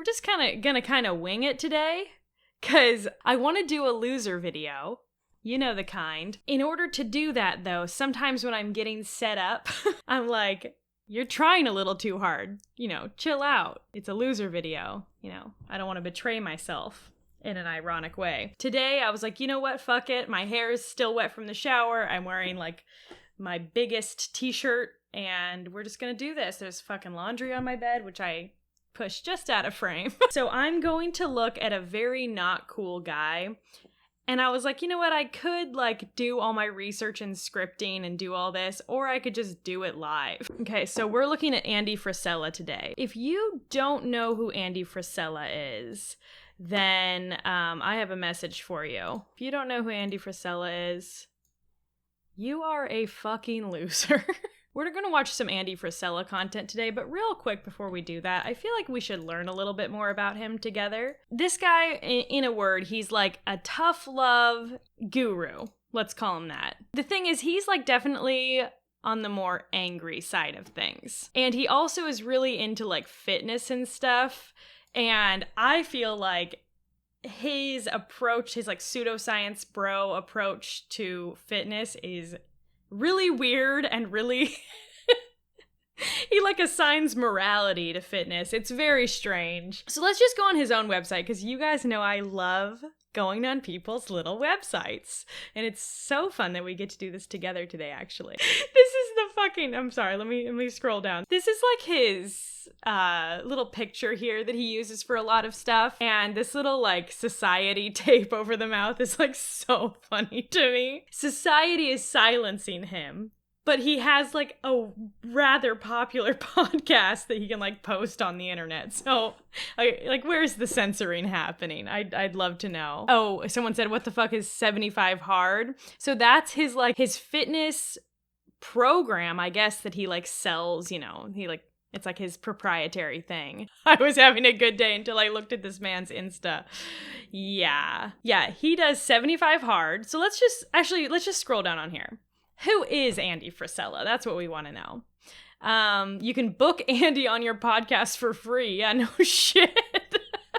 we're just gonna wing it today, because I want to do a loser video. You know the kind. In order to do that, though, sometimes when I'm getting set up, I'm like, you're trying a little too hard. Chill out. It's a loser video. I don't want to betray myself in an ironic way. Today, I was like, you know what? Fuck it. My hair is still wet from the shower. I'm wearing, like, my biggest t-shirt, and we're just gonna do this. There's fucking laundry on my bed, which I pushed just out of frame. So I'm going to look at a very not cool guy. And I was like, you know what? I could, like, do all my research and scripting and do all this, or I could just do it live. Okay, so we're looking at Andy Frisella today. If you don't know who Andy Frisella is, then I have a message for you. If you don't know who Andy Frisella is, you are a fucking loser. We're going to watch some Andy Frisella content today, but real quick before we do that, I feel like we should learn a little bit more about him together. This guy, in a word, he's like a tough love guru. Let's call him that. The thing is, he's like definitely on the more angry side of things. And he also is really into like fitness and stuff. And I feel like his approach, his like pseudoscience bro approach to fitness is really weird and really he like assigns morality to fitness. It's very strange. So let's just go on his own website, because you guys know I love going on people's little websites. And it's so fun that we get to do this together today, actually. This is the fucking, I'm sorry, let me scroll down. This is like his little picture here that he uses for a lot of stuff. And this little like society tape over the mouth is like so funny to me. Society is silencing him, but he has like a rather popular podcast that he can like post on the internet. So like where's the censoring happening? I'd love to know. Oh, someone said, what the fuck is 75 hard? So that's his like his fitness program, I guess, that he like sells, he like, it's like his proprietary thing. I was having a good day until I looked at this man's Insta. Yeah, he does 75 hard. So let's just scroll down on here. Who is Andy Frisella? That's what we want to know. You can book Andy on your podcast for free. Yeah, no shit.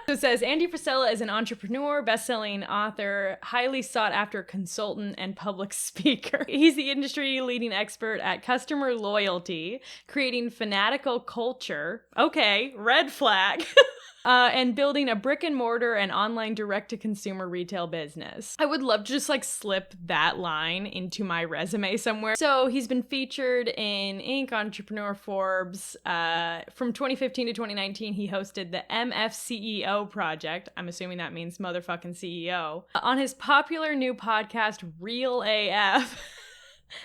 So it says, Andy Frisella is an entrepreneur, best-selling author, highly sought-after consultant, and public speaker. He's the industry-leading expert at customer loyalty, creating fanatical culture. Okay, red flag. And building a brick-and-mortar and online direct-to-consumer retail business. I would love to just, like, slip that line into my resume somewhere. So he's been featured in Inc., Entrepreneur, Forbes. From 2015 to 2019, he hosted the MFCEO project. I'm assuming that means motherfucking CEO. On his popular new podcast, Real AF.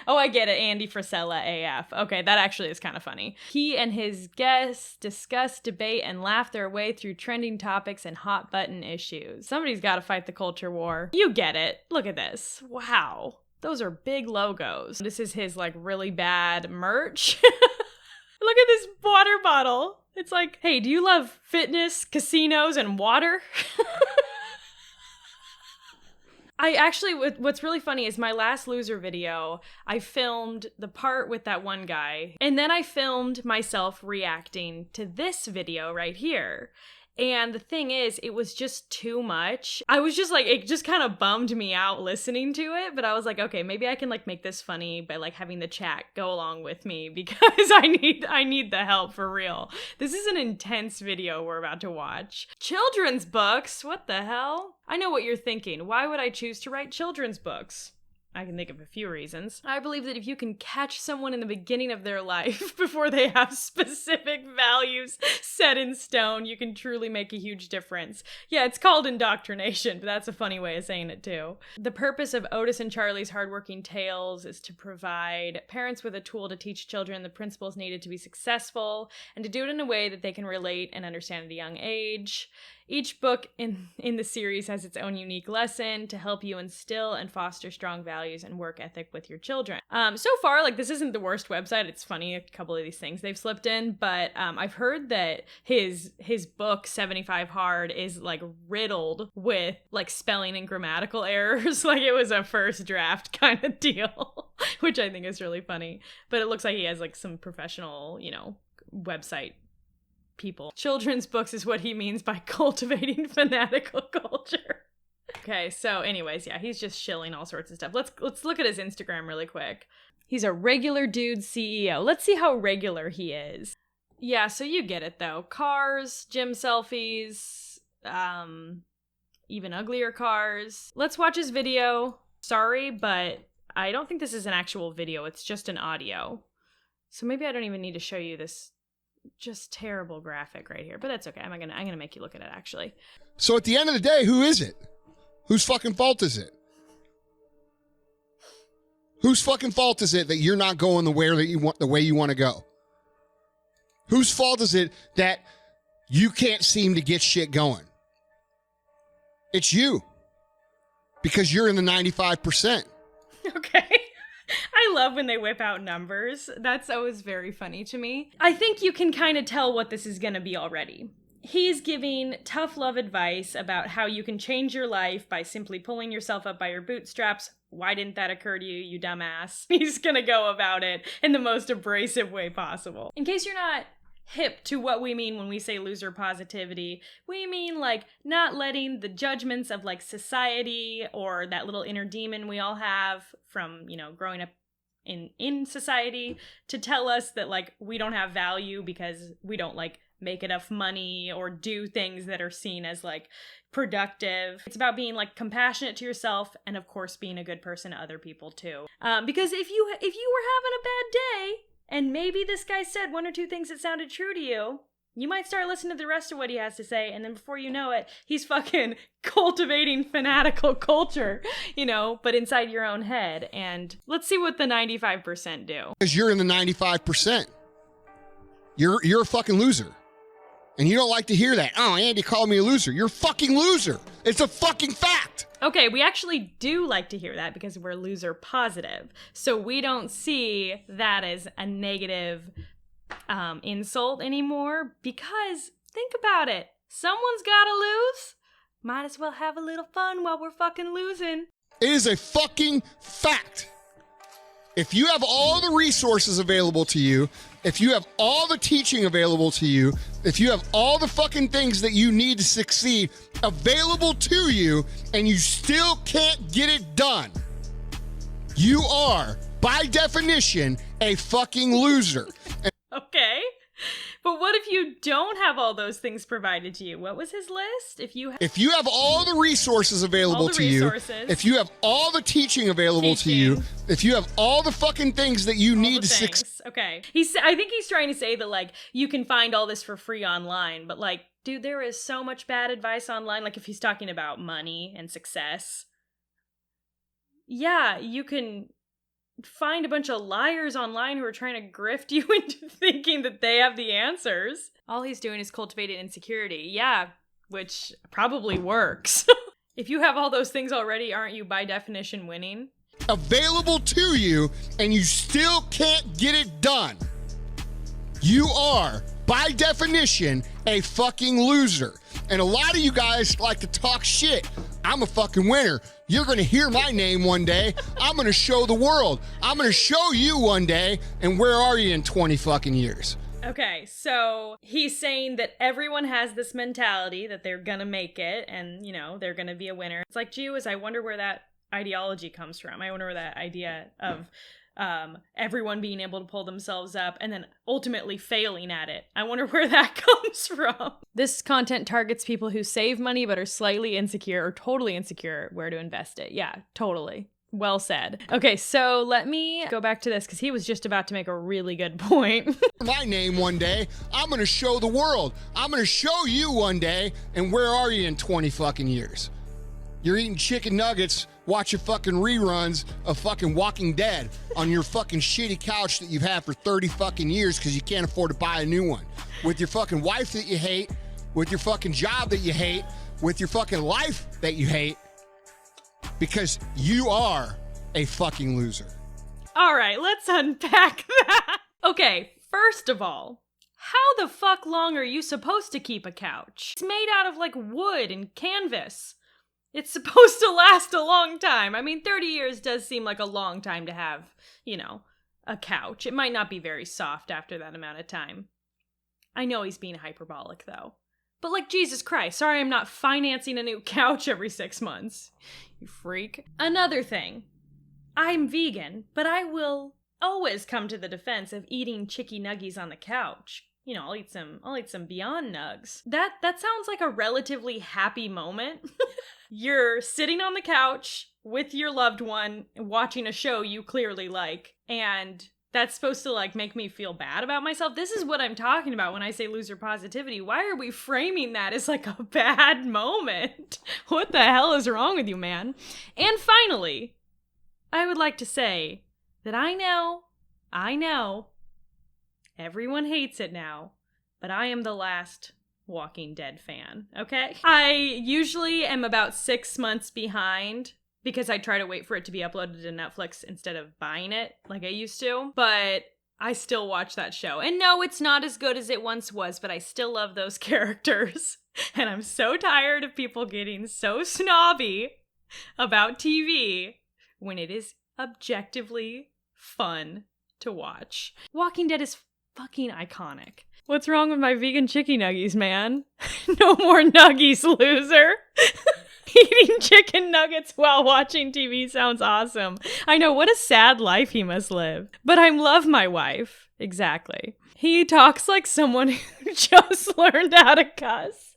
Oh, I get it. Andy Frisella AF. Okay, that actually is kind of funny. He and his guests discuss, debate, and laugh their way through trending topics and hot button issues. Somebody's got to fight the culture war. You get it. Look at this. Wow. Those are big logos. This is his, like, really bad merch. Look at this water bottle. It's like, hey, do you love fitness, casinos, and water? I actually, what's really funny is my last loser video, I filmed the part with that one guy, and then I filmed myself reacting to this video right here. And the thing is, it was just too much. I was just like, it just kind of bummed me out listening to it, but I was like, okay, maybe I can like make this funny by like having the chat go along with me, because I need the help for real. This is an intense video we're about to watch. Children's books? What the hell? I know what you're thinking. Why would I choose to write children's books? I can think of a few reasons. I believe that if you can catch someone in the beginning of their life before they have specific values set in stone, you can truly make a huge difference. Yeah, it's called Indoctrination, but that's a funny way of saying it too. The purpose of Otis and Charlie's Hardworking Tales is to provide parents with a tool to teach children the principles needed to be successful, and to do it in a way that they can relate and understand at a young age. Each book in the series has its own unique lesson to help you instill and foster strong values and work ethic with your children. So far, like, this isn't the worst website. It's funny, a couple of these things they've slipped in, but I've heard that his book, 75 Hard, is, like, riddled with, like, spelling and grammatical errors. Like, it was a first draft kind of deal, which I think is really funny. But it looks like he has, like, some professional, website people. Children's books is what he means by cultivating fanatical culture. Okay, so anyways, yeah, he's just shilling all sorts of stuff. Let's look at his Instagram really quick. He's a regular dude CEO. Let's see how regular he is. Yeah, so you get it though. Cars, gym selfies, even uglier cars. Let's watch his video. Sorry, but I don't think this is an actual video. It's just an audio. So maybe I don't even need to show you this just terrible graphic right here. But that's okay. I'm gonna make you look at it actually. So at the end of the day, who is it? Whose fucking fault is it? Whose fucking fault is it that you're not going the way you want to go? Whose fault is it that you can't seem to get shit going? It's you. Because you're in the 95%. Okay. I love when they whip out numbers. That's always very funny to me. I think you can kind of tell what this is going to be already. He's giving tough love advice about how you can change your life by simply pulling yourself up by your bootstraps. Why didn't that occur to you, you dumbass? He's gonna go about it in the most abrasive way possible. In case you're not hip to what we mean when we say loser positivity, we mean like not letting the judgments of like society or that little inner demon we all have from, growing up in society to tell us that like we don't have value because we don't like make enough money or do things that are seen as like productive. It's about being like compassionate to yourself and of course being a good person to other people too. Because if you were having a bad day and maybe this guy said one or two things that sounded true to you, you might start listening to the rest of what he has to say, and then before you know it, he's fucking cultivating fanatical culture, but inside your own head. And let's see what the 95% do. Because you're in the 95%. You're a fucking loser. And you don't like to hear that. Oh, Andy called me a loser. You're a fucking loser. It's a fucking fact. Okay, we actually do like to hear that because we're loser positive. So we don't see that as a negative insult anymore because think about it. Someone's gotta lose. Might as well have a little fun while we're fucking losing. It is a fucking fact. If you have all the resources available to you, if you have all the teaching available to you, if you have all the fucking things that you need to succeed available to you, and you still can't get it done, you are, by definition, a fucking loser. Okay. But what if you don't have all those things provided to you? What was his list? If you have all the resources available to you, if you have all the teaching available to you, if you have all the fucking things that you need to succeed. Okay. I think he's trying to say that, like, you can find all this for free online, but, like, dude, there is so much bad advice online. Like, if he's talking about money and success, yeah, you can find a bunch of liars online who are trying to grift you into thinking that they have the answers. All he's doing is cultivating insecurity. Yeah, which probably works. If you have all those things already, aren't you by definition winning? Available to you, and you still can't get it done. You are, by definition, a fucking loser. And a lot of you guys like to talk shit. I'm a fucking winner. You're going to hear my name one day. I'm going to show the world. I'm going to show you one day. And where are you in 20 fucking years? Okay, so he's saying that everyone has this mentality that they're going to make it and, they're going to be a winner. It's like, gee whiz, I wonder where that ideology comes from. I wonder where that idea of everyone being able to pull themselves up and then ultimately failing at it. I wonder where that comes from. This content targets people who save money but are slightly insecure or totally insecure where to invest it. Yeah, totally. Well said. Okay, so let me go back to this because he was just about to make a really good point. My name one day. I'm going to show the world. I'm going to show you one day. And where are you in 20 fucking years? You're eating chicken nuggets, watching fucking reruns of fucking Walking Dead on your fucking shitty couch that you've had for 30 fucking years because you can't afford to buy a new one. With your fucking wife that you hate, with your fucking job that you hate, with your fucking life that you hate, because you are a fucking loser. All right, let's unpack that. Okay, first of all, how the fuck long are you supposed to keep a couch? It's made out of like wood and canvas. It's supposed to last a long time. I mean, 30 years does seem like a long time to have, a couch. It might not be very soft after that amount of time. I know he's being hyperbolic, though. But like, Jesus Christ, sorry I'm not financing a new couch every 6 months. You freak. Another thing. I'm vegan, but I will always come to the defense of eating chicky nuggies on the couch. You know, I'll eat some Beyond Nugs. That sounds like a relatively happy moment. You're sitting on the couch with your loved one, watching a show you clearly like, and that's supposed to, like, make me feel bad about myself. This is what I'm talking about when I say loser positivity. Why are we framing that as, like, a bad moment? What the hell is wrong with you, man? And finally, I would like to say that I know, everyone hates it now, but I am the last Walking Dead fan, okay? I usually am about 6 months behind because I try to wait for it to be uploaded to Netflix instead of buying it like I used to. But I still watch that show. And no, it's not as good as it once was, but I still love those characters. And I'm so tired of people getting so snobby about TV when it is objectively fun to watch. Walking Dead is fucking iconic. What's wrong with my vegan chicken nuggies, man? No more nuggies, loser. Eating chicken nuggets while watching TV sounds awesome. I know, what a sad life he must live. But I love my wife. Exactly. He talks like someone who just learned how to cuss.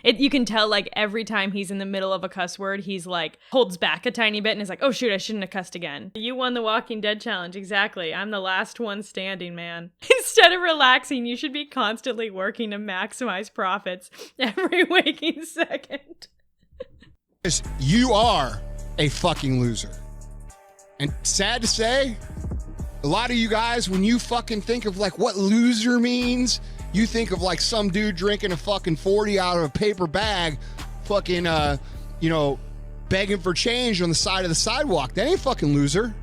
You can tell, like, every time he's in the middle of a cuss word, he's like, holds back a tiny bit and is like, oh shoot, I shouldn't have cussed again. You won the Walking Dead challenge, exactly. I'm the last one standing, man. Instead of relaxing, you should be constantly working to maximize profits every waking second. You are a fucking loser. And sad to say, a lot of you guys, when you fucking think of like what loser means, you think of like some dude drinking a fucking 40 out of a paper bag, fucking, begging for change on the side of the sidewalk. That ain't fucking loser.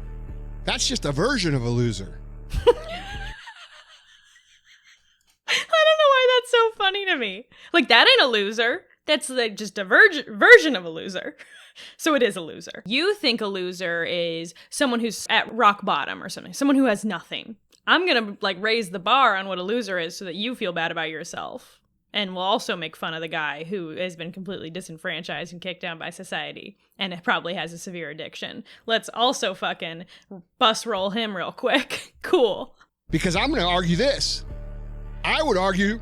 That's just a version of a loser. I don't know why that's so funny to me. Like, that ain't a loser. That's like just a version of a loser. So it is a loser. You think a loser is someone who's at rock bottom or something, someone who has nothing. I'm going to like raise the bar on what a loser is so that you feel bad about yourself. And we'll also make fun of the guy who has been completely disenfranchised and kicked down by society and probably has a severe addiction. Let's also fucking bus roll him real quick. Cool. Because I'm going to argue this. I would argue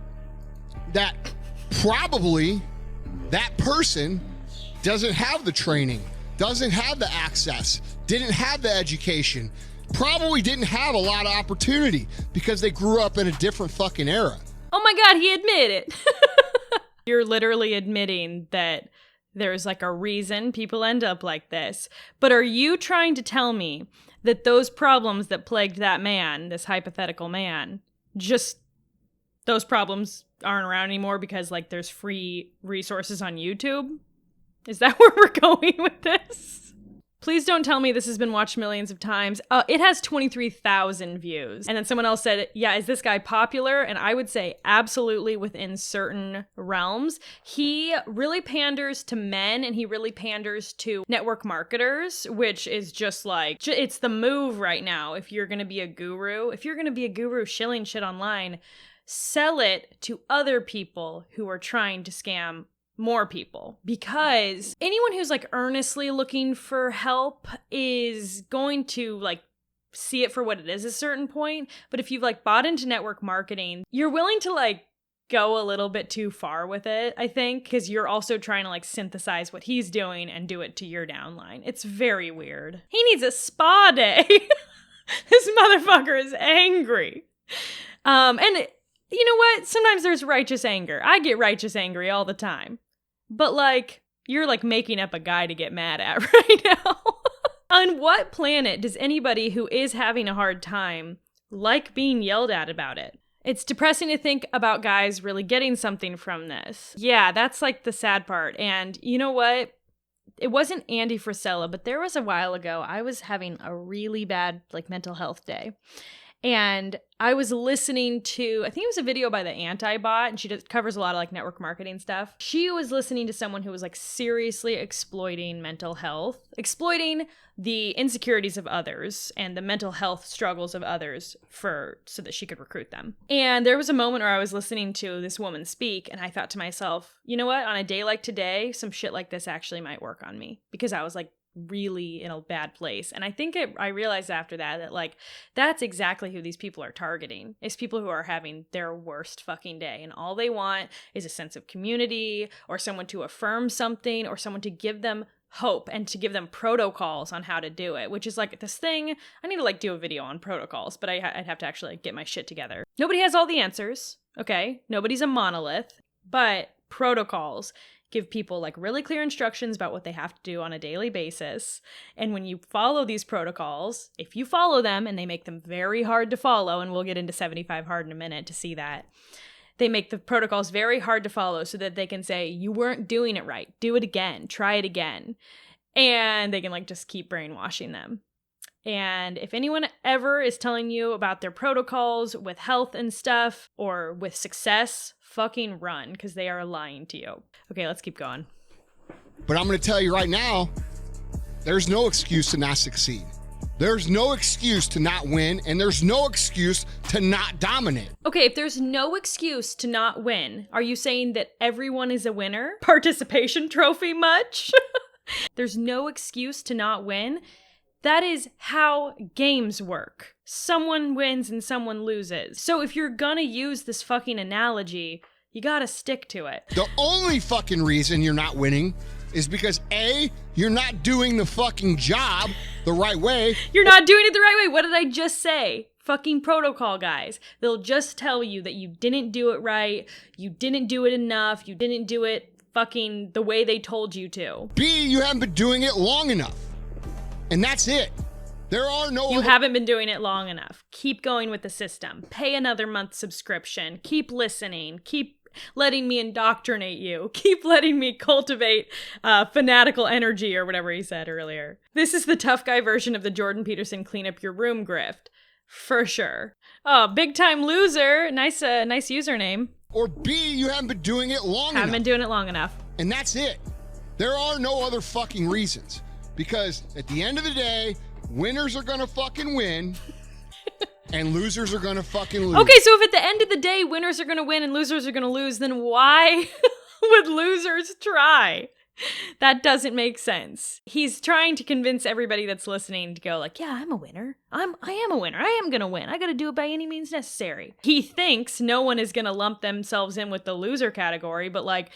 that probably that person doesn't have the training, doesn't have the access, didn't have the education, probably didn't have a lot of opportunity because they grew up in a different fucking era. Oh my God, he admitted it. You're literally admitting that there's like a reason people end up like this. But are you trying to tell me that those problems that plagued that man, this hypothetical man, just those problems aren't around anymore because like there's free resources on YouTube? Is that where we're going with this? Please don't tell me this has been watched millions of times. It has 23,000 views. And then someone else said, yeah, is this guy popular? And I would say absolutely within certain realms. He really panders to men and he really panders to network marketers, which is just like, it's the move right now. If you're going to be a guru shilling shit online, sell it to other people who are trying to scam more people, because anyone who's like earnestly looking for help is going to like see it for what it is at a certain point. But if you've like bought into network marketing, you're willing to like go a little bit too far with it, I think, because you're also trying to like synthesize what he's doing and do it to your downline. It's very weird. He needs a spa day. This motherfucker is angry. And you know what? Sometimes there's righteous anger. I get righteous angry all the time. But, like, you're, like, making up a guy to get mad at right now. On what planet does anybody who is having a hard time like being yelled at about it? It's depressing to think about guys really getting something from this. Yeah, that's, like, the sad part. And you know what? It wasn't Andy Frisella, but there was a while ago, I was having a really bad, like, mental health day. And I was listening to, I think it was a video by the Anti-Bot, and she covers a lot of like network marketing stuff. She was listening to someone who was like seriously exploiting mental health, exploiting the insecurities of others and the mental health struggles of others so that she could recruit them. And there was a moment where I was listening to this woman speak, and I thought to myself, you know what, on a day like today, some shit like this actually might work on me, because I was like really in a bad place. And I think I realized after that like that's exactly who these people are targeting. It's people who are having their worst fucking day, and all they want is a sense of community, or someone to affirm something, or someone to give them hope and to give them protocols on how to do it, which is like this thing. I need to like do a video on protocols, but I'd have to actually like, get my shit together. Nobody has all the answers, okay? Nobody's a monolith, but protocols give people like really clear instructions about what they have to do on a daily basis. And when you follow these protocols, if you follow them, and they make them very hard to follow, and we'll get into 75 Hard in a minute to see that, they make the protocols very hard to follow so that they can say, you weren't doing it right. Do it again. Try it again. And they can like just keep brainwashing them. And if anyone ever is telling you about their protocols with health and stuff, or with success, fucking run, because they are lying to you. Okay, let's keep going. But I'm going to tell you right now, there's no excuse to not succeed. There's no excuse to not win, and there's no excuse to not dominate. Okay, if there's no excuse to not win, are you saying that everyone is a winner? Participation trophy much? There's no excuse to not win? That is how games work. Someone wins and someone loses. So if you're gonna use this fucking analogy, you gotta stick to it. The only fucking reason you're not winning is because A, you're not doing the fucking job the right way. You're not doing it the right way. What did I just say? Fucking protocol guys. They'll just tell you that you didn't do it right, you didn't do it enough, you didn't do it fucking the way they told you to. B, you haven't been doing it long enough. And that's it. There are no You haven't been doing it long enough. Keep going with the system. Pay another month's subscription. Keep listening. Keep letting me indoctrinate you. Keep letting me cultivate fanatical energy, or whatever he said earlier. This is the tough guy version of the Jordan Peterson clean up your room grift. For sure. Oh, big time loser. Nice username. Or B, you haven't been doing it long enough. Haven't been doing it long enough. And that's it. There are no other fucking reasons. Because at the end of the day, winners are gonna fucking win, and losers are gonna fucking lose. Okay, so if at the end of the day, winners are gonna win and losers are gonna lose, then why would losers try? That doesn't make sense. He's trying to convince everybody that's listening to go like, yeah, I'm a winner. I am a winner. I am gonna win. I gotta do it by any means necessary. He thinks no one is gonna lump themselves in with the loser category, but like,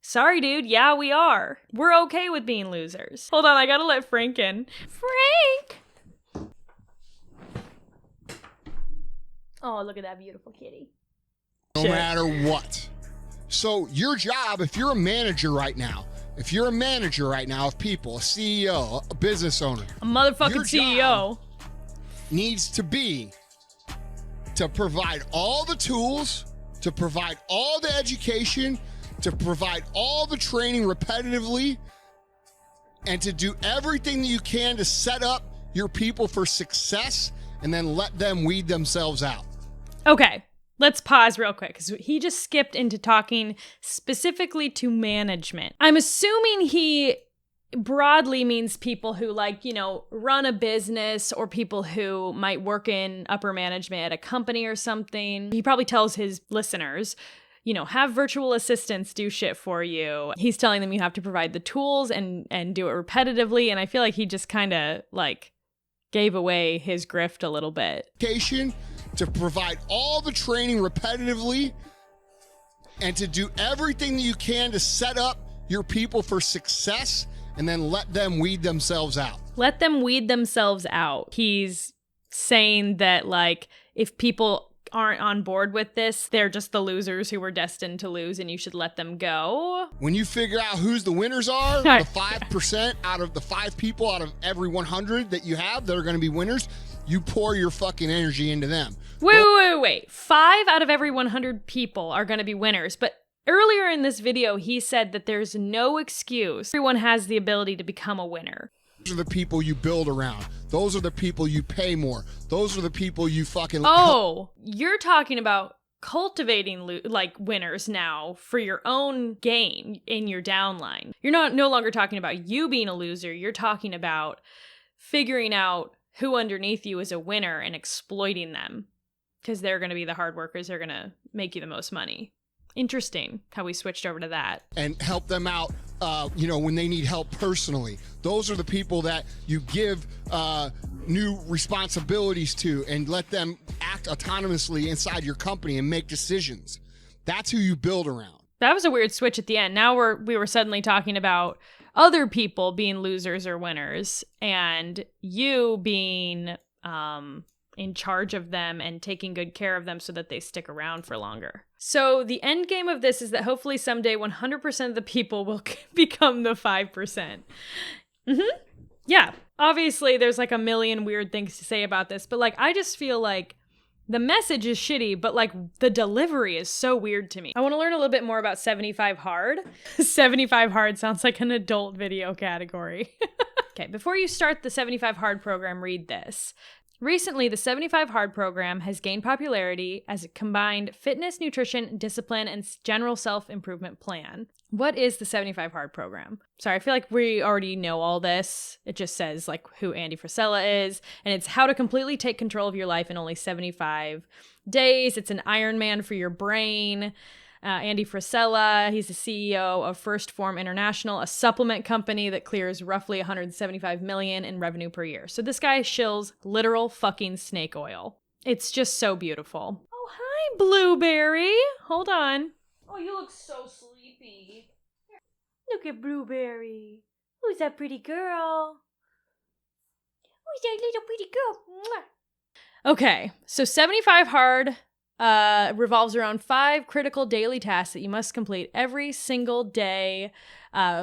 sorry, dude. Yeah, we are. We're okay with being losers. Hold on, I gotta let Frank in. Frank! Oh, look at that beautiful kitty. No matter what. So your job, if you're a manager right now of people, a CEO, a business owner, a motherfucking your CEO, job needs to be to provide all the tools, to provide all the education, to provide all the training repetitively, and to do everything that you can to set up your people for success, and then let them weed themselves out. Okay, let's pause real quick, because he just skipped into talking specifically to management. I'm assuming he broadly means people who run a business, or people who might work in upper management at a company or something. He probably tells his listeners, have virtual assistants do shit for you. He's telling them you have to provide the tools and do it repetitively. And I feel like he just kind of gave away his grift a little bit. To provide all the training repetitively, and to do everything that you can to set up your people for success, and then let them weed themselves out. Let them weed themselves out. He's saying that if people aren't on board with this, they're just the losers who were destined to lose, and you should let them go. When you figure out who's the winners are, the 5% out of the 5 people out of every 100 that you have that are going to be winners, you pour your fucking energy into them. Wait. 5 out of every 100 people are going to be winners, but earlier in this video, he said that there's no excuse. Everyone has the ability to become a winner. Those are the people you build around. Those are the people you pay more. Those are the people you fucking... Oh, you're talking about cultivating like winners now for your own gain in your downline. You're no longer talking about you being a loser. You're talking about figuring out who underneath you is a winner and exploiting them because they're going to be the hard workers. They're going to make you the most money. Interesting how we switched over to that. And help them out, when they need help personally. Those are the people that you give new responsibilities to and let them act autonomously inside your company and make decisions. That's who you build around. That was a weird switch at the end. Now we were suddenly talking about other people being losers or winners and you being in charge of them and taking good care of them so that they stick around for longer. So the end game of this is that hopefully someday 100% of the people will become the 5%. Yeah. Obviously, there's like a million weird things to say about this, but like I just feel like the message is shitty, but like the delivery is so weird to me. I want to learn a little bit more about 75 Hard. 75 Hard sounds like an adult video category. Okay, before you start the 75 Hard program, read this. Recently, the 75 Hard program has gained popularity as a combined fitness, nutrition, discipline, and general self-improvement plan. What is the 75 Hard program? Sorry, I feel like we already know all this. It just says like who Andy Frisella is, and it's how to completely take control of your life in only 75 days. It's an Ironman for your brain. Andy Frisella, he's the CEO of First Form International, a supplement company that clears roughly $175 million in revenue per year. So this guy shills literal fucking snake oil. It's just so beautiful. Oh, hi, Blueberry. Hold on. Oh, you look so sleepy. Look at Blueberry. Who's that pretty girl? Who's that little pretty girl? Mwah. Okay, so 75 Hard revolves around 5 critical daily tasks that you must complete every single day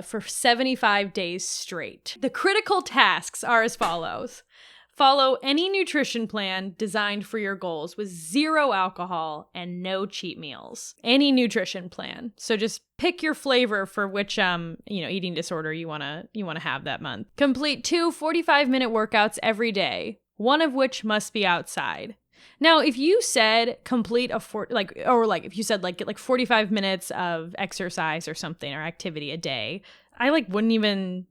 for 75 days straight. The critical tasks are as follows. Follow any nutrition plan designed for your goals with 0 alcohol and no cheat meals. Any nutrition plan. So just pick your flavor for which eating disorder you want to have that month. Complete 2 45-minute workouts every day, one of which must be outside. Now, if you said complete if you said get 45 minutes of exercise or something or activity a day, I wouldn't even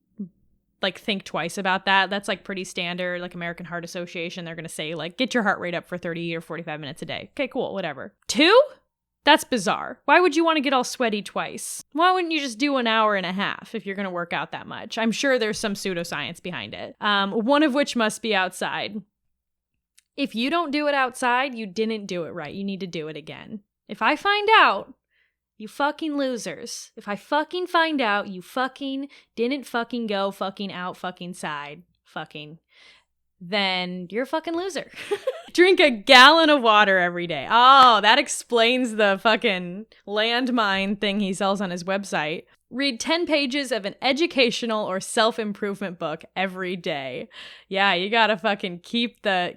think twice about that. That's pretty standard. American Heart Association, they're going to say get your heart rate up for 30 or 45 minutes a day. Okay, cool, whatever. 2? That's bizarre. Why would you want to get all sweaty twice? Why wouldn't you just do an hour and a half if you're going to work out that much? I'm sure there's some pseudoscience behind it. One of which must be outside. If you don't do it outside, you didn't do it right. You need to do it again. If I find out, you fucking losers. If I fucking find out you fucking didn't fucking go fucking out fucking side fucking, then you're a fucking loser. Drink a gallon of water every day. Oh, that explains the fucking landmine thing he sells on his website. Read 10 pages of an educational or self-improvement book every day. Yeah, you gotta fucking keep the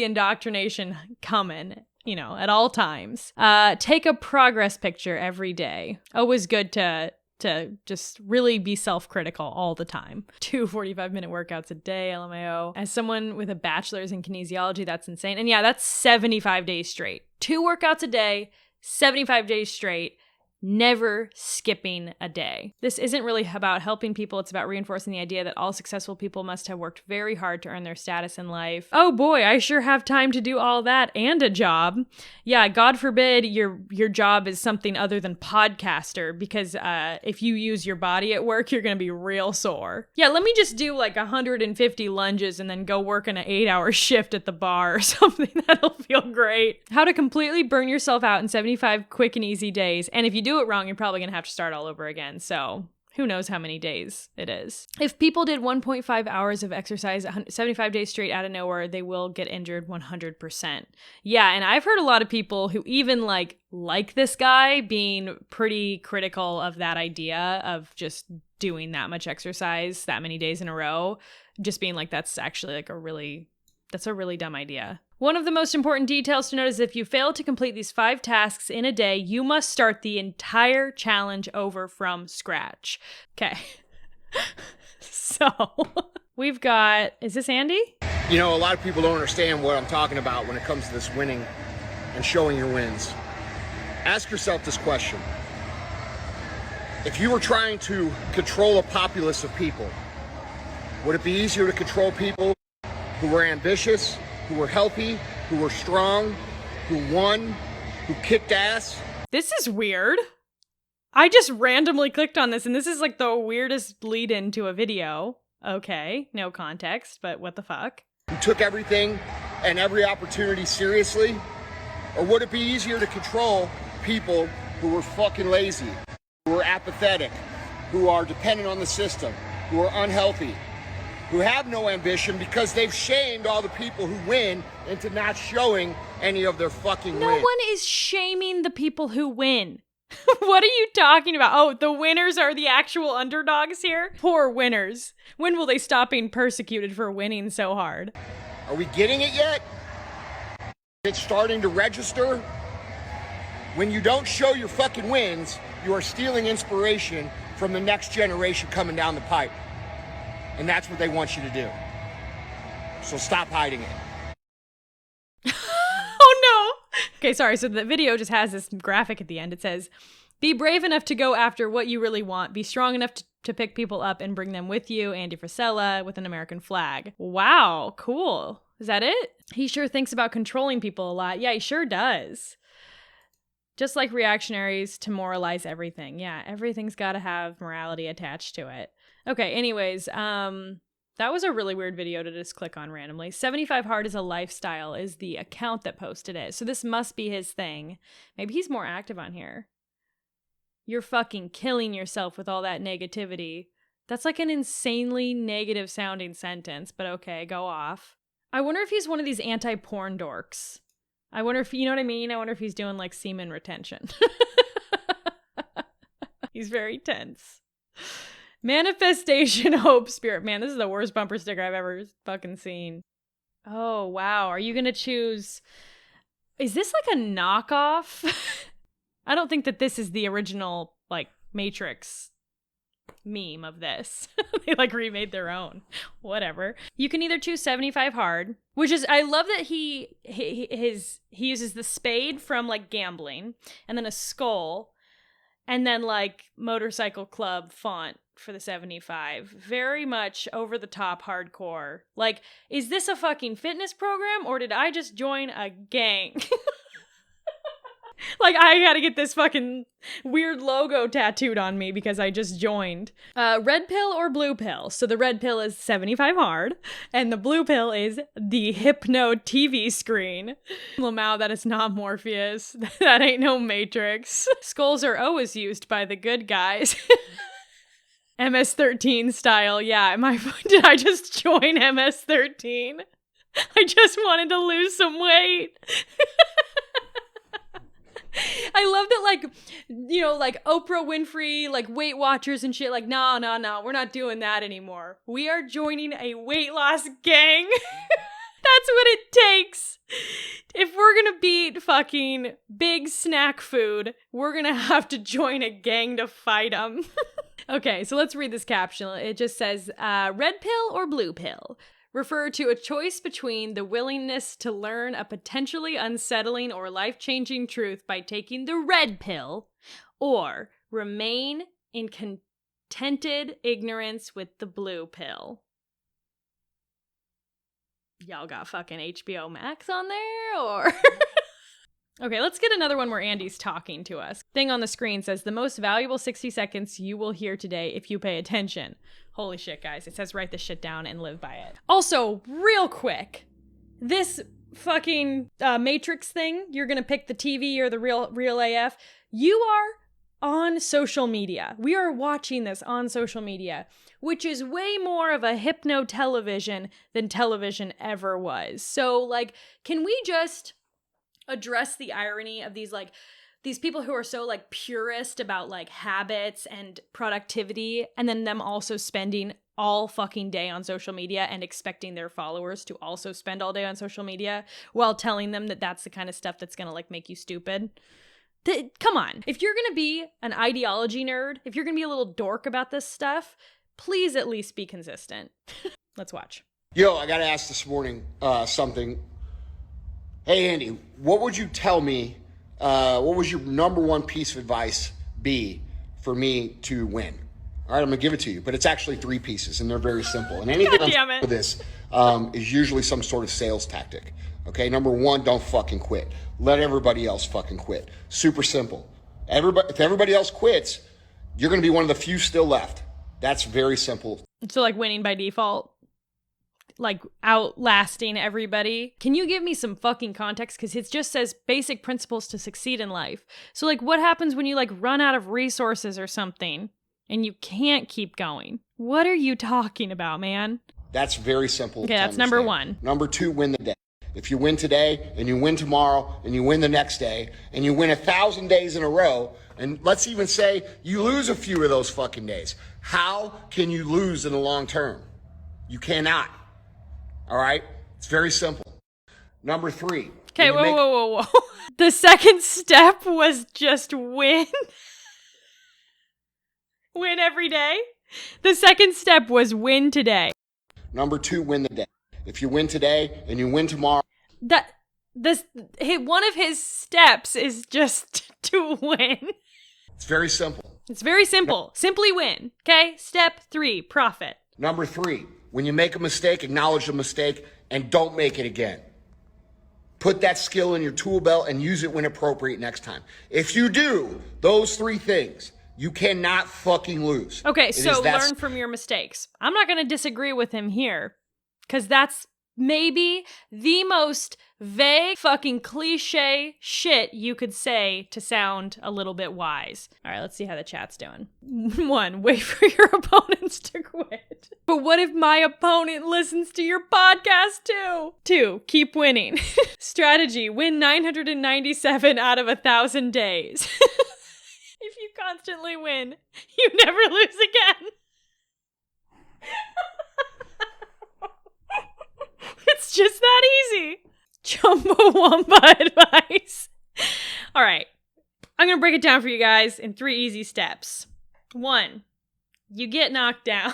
indoctrination coming, at all times. Take a progress picture every day. Always good to just really be self-critical all the time. 2 45-minute workouts a day, LMAO. As someone with a bachelor's in kinesiology, that's insane. And yeah, that's 75 days straight. 2 workouts a day, 75 days straight. Never skipping a day. This isn't really about helping people. It's about reinforcing the idea that all successful people must have worked very hard to earn their status in life. Oh boy, I sure have time to do all that and a job. Yeah, God forbid your job is something other than podcaster, because if you use your body at work, you're going to be real sore. Yeah, let me just do 150 lunges and then go work an 8-hour shift at the bar or something. That'll feel great. How to completely burn yourself out in 75 quick and easy days. And if you do it wrong, you're probably going to have to start all over again. So who knows how many days it is. If people did 1.5 hours of exercise 75 days straight out of nowhere, they will get injured 100%. Yeah, and I've heard a lot of people who even like this guy being pretty critical of that idea of just doing that much exercise that many days in a row, just being that's actually that's a really dumb idea. One of the most important details to note is if you fail to complete these 5 tasks in a day, you must start the entire challenge over from scratch. Okay. So we've got, is this Andy? You know, a lot of people don't understand what I'm talking about when it comes to this winning and showing your wins. Ask yourself this question. If you were trying to control a populace of people, would it be easier to control people who were ambitious, who were healthy, who were strong, who won, who kicked ass? This is weird. I just randomly clicked on this, and this is like the weirdest lead-in to a video. Okay, no context, but what the fuck? Who took everything and every opportunity seriously? Or would it be easier to control people who were fucking lazy, who were apathetic, who are dependent on the system, who are unhealthy, who have no ambition because they've shamed all the people who win into not showing any of their fucking No wins? one is shaming the people who win. What are you talking about? Oh, the winners are the actual underdogs here? Poor winners. When will they stop being persecuted for winning so hard? Are we getting it yet? It's starting to register. When you don't show your fucking wins, you are stealing inspiration from the next generation coming down the pipe. And that's what they want you to do. So stop hiding it. Oh no! Okay, sorry, so the video just has this graphic at the end. It says, be brave enough to go after what you really want. Be strong enough to pick people up and bring them with you. Andy Frisella with an American flag. Wow, cool. Is that it? He sure thinks about controlling people a lot. Yeah, he sure does. Just like reactionaries to moralize everything. Yeah, everything's got to have morality attached to it. Okay, anyways, that was a really weird video to just click on randomly. 75 Hard is a Lifestyle is the account that posted it. So this must be his thing. Maybe he's more active on here. You're fucking killing yourself with all that negativity. That's like an insanely negative sounding sentence, but okay, go off. I wonder if he's one of these anti-porn dorks. I wonder if, you know what I mean? I wonder if he's doing like semen retention. He's very tense. Manifestation, hope, spirit. Man, this is the worst bumper sticker I've ever fucking seen. Oh, wow. Are you going to choose... Is this like a knockoff? I don't think that this is the original, like, Matrix meme of this. They, like, remade their own. Whatever. You can either choose 75 Hard, which is... I love that he uses the spade from, like, gambling, and then a skull, and then, like, motorcycle club font for the 75. Very much over the top hardcore. Like, is this a fucking fitness program or did I just join a gang? Like, I gotta get this fucking weird logo tattooed on me because I just joined. Red pill or blue pill? So the red pill is 75 Hard, and the blue pill is the Hypno TV screen. Lamau, that is not Morpheus. That ain't no Matrix. Skulls are always used by the good guys. MS-13 style, yeah. Did I just join MS-13? I just wanted to lose some weight. I love that, like, you know, like Oprah Winfrey, like Weight Watchers and shit, like, no, we're not doing that anymore. We are joining a weight loss gang. That's what it takes. If we're gonna beat fucking big snack food, we're gonna have to join a gang to fight them. Okay, so let's read this caption. It just says, red pill or blue pill? Refer to a choice between the willingness to learn a potentially unsettling or life-changing truth by taking the red pill, or remain in contented ignorance with the blue pill. Y'all got fucking HBO Max on there, or... Okay, let's get another one where Andy's talking to us. Thing on the screen says, the most valuable 60 seconds you will hear today if you pay attention. Holy shit, guys. It says write this shit down and live by it. Also, real quick, this fucking Matrix thing, you're gonna pick the TV or the real AF. You are on social media. We are watching this on social media, which is way more of a hypno television than television ever was. So, like, can we just address the irony of these people who are so like purist about like habits and productivity, and then them also spending all fucking day on social media and expecting their followers to also spend all day on social media while telling them that that's the kind of stuff that's gonna like make you stupid. Come on. If you're gonna be an ideology nerd, if you're gonna be a little dork about this stuff, Please at least be consistent. Let's watch. Yo, I got to ask this morning something. Hey, Andy, what would you tell me, what was your number one piece of advice be for me to win? All right, I'm going to give it to you, but it's actually 3 pieces, and they're very simple. And anything with this is usually some sort of sales tactic. Okay, number 1, don't fucking quit. Let everybody else fucking quit. Super simple. If everybody else quits, you're going to be one of the few still left. That's very simple. So like winning by default? Like outlasting everybody? Can you give me some fucking context? Because it just says basic principles to succeed in life. So like what happens when you like run out of resources or something and you can't keep going? What are you talking about, man? That's very simple. Okay, that's number 1. Number 2, win the day. If you win today and you win tomorrow and you win the next day and you win 1,000 days in a row, and let's even say you lose a few of those fucking days, how can you lose in the long term? You cannot. All right? It's very simple. Number 3. Okay, whoa. The second step was just win. Win every day? The second step was win today. Number 2, win the day. If you win today and you win tomorrow. One of his steps is just to win. It's very simple. It's very simple. Simply win. Okay? Step 3, profit. Number 3, when you make a mistake, acknowledge the mistake and don't make it again. Put that skill in your tool belt and use it when appropriate next time. If you do those 3 things, you cannot fucking lose. Okay, so learn from your mistakes. I'm not going to disagree with him here, because that's maybe the most vague fucking cliche shit you could say to sound a little bit wise. All right, let's see how the chat's doing. 1, wait for your opponents to quit. But what if my opponent listens to your podcast too? 2, keep winning. Strategy, win 997 out of 1,000 days. If you constantly win, you never lose again. It's just that easy. Chumbawamba advice. All right. I'm going to break it down for you guys in 3 easy steps. 1, you get knocked down.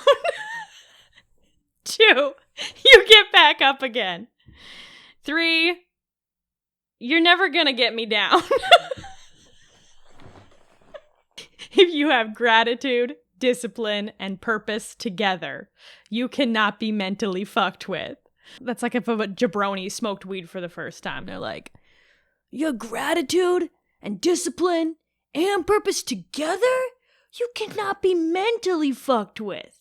2, you get back up again. 3, you're never going to get me down. If you have gratitude, discipline, and purpose together, you cannot be mentally fucked with. That's like if a jabroni smoked weed for the first time. They're like, you have gratitude and discipline and purpose together? You cannot be mentally fucked with.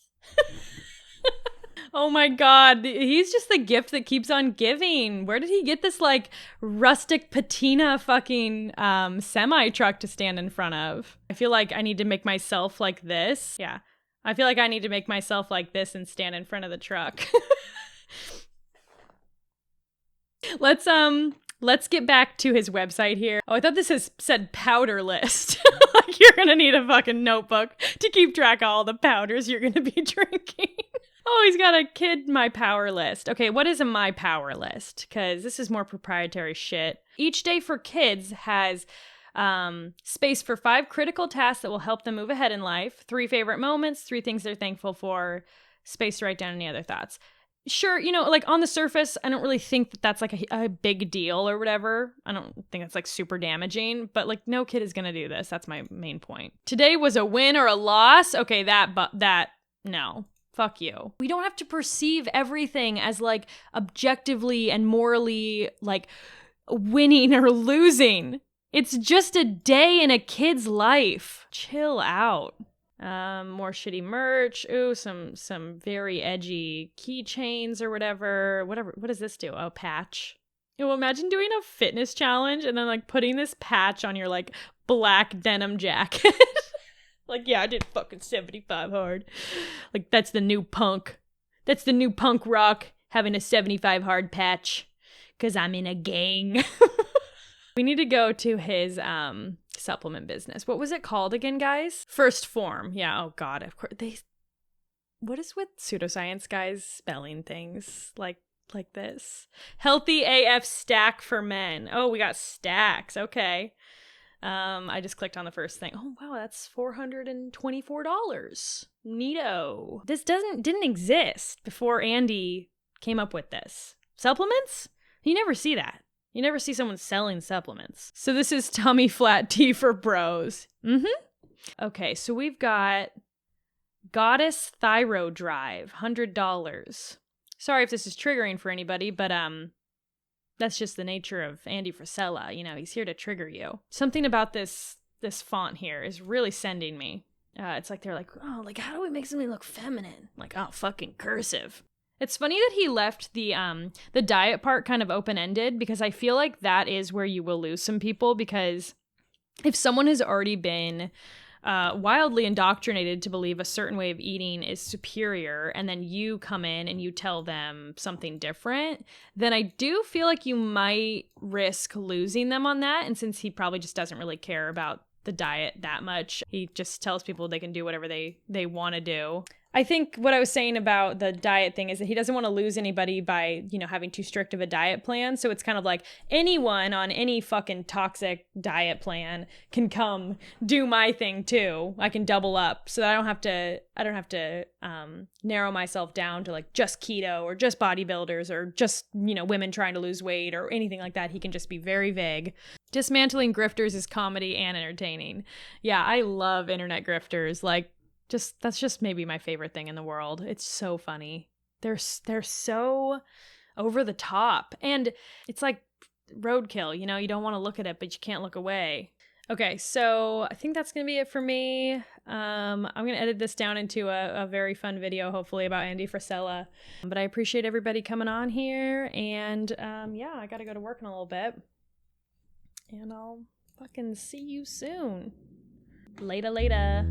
Oh my God, he's just the gift that keeps on giving. Where did he get this like rustic patina fucking semi-truck to stand in front of? I feel like I need to make myself like this. Yeah, I feel like I need to make myself like this and stand in front of the truck. Let's get back to his website here. Oh, I thought this said powder list. Like you're gonna need a fucking notebook to keep track of all the powders you're gonna be drinking. Oh, he's got a kid my power list. Okay, what is a my power list? Because this is more proprietary shit. Each day for kids has space for 5 critical tasks that will help them move ahead in life, 3 favorite moments, 3 things they're thankful for, space to write down any other thoughts. Sure, you know, like on the surface, I don't really think that that's like a big deal or whatever. I don't think it's like super damaging, but like no kid is going to do this. That's my main point. Today was a win or a loss. Okay, no. Fuck you. We don't have to perceive everything as like objectively and morally like winning or losing. It's just a day in a kid's life. Chill out. More shitty merch. Ooh, some very edgy keychains or whatever. What does this do? Oh, patch. Oh, imagine doing a fitness challenge and then like putting this patch on your like black denim jacket. Like, yeah, I did fucking 75 hard. Like, that's the new punk. That's the new punk rock, having a 75 hard patch. Because I'm in a gang. We need to go to his supplement business. What was it called again, guys? First Form. Yeah, oh God, of course. What is with pseudoscience guys spelling things like this? Healthy AF stack for men. Oh, we got stacks. Okay. I just clicked on the first thing. Oh, wow, that's $424. Neato. This didn't exist before Andy came up with this. Supplements? You never see that. You never see someone selling supplements. So this is tummy flat tea for bros. Okay, so we've got Goddess Thyro Drive, $100. Sorry if this is triggering for anybody, but that's just the nature of Andy Frisella. You know, he's here to trigger you. Something about this font here is really sending me. It's like they're like, oh, like how do we make something look feminine? Like, oh, fucking cursive. It's funny that he left the diet part kind of open-ended, because I feel like that is where you will lose some people, because if someone has already been wildly indoctrinated to believe a certain way of eating is superior, and then you come in and you tell them something different, then I do feel like you might risk losing them on that. And since he probably just doesn't really care about the diet that much, he just tells people they can do whatever they want to do. I think what I was saying about the diet thing is that he doesn't want to lose anybody by, you know, having too strict of a diet plan. So it's kind of like anyone on any fucking toxic diet plan can come do my thing too. I can double up, so that I don't have to narrow myself down to like just keto or just bodybuilders or just, you know, women trying to lose weight or anything like that. He can just be very vague. Dismantling grifters is comedy and entertaining. Yeah, I love internet grifters. Like, that's just maybe my favorite thing in the world. It's so funny. They're so over the top, and it's like roadkill. You know, you don't want to look at it, but you can't look away. Okay, so I think that's gonna be it for me. I'm gonna edit this down into a very fun video, hopefully, about Andy Frisella. But I appreciate everybody coming on here, and yeah, I gotta go to work in a little bit, and I'll fucking see you soon. Later.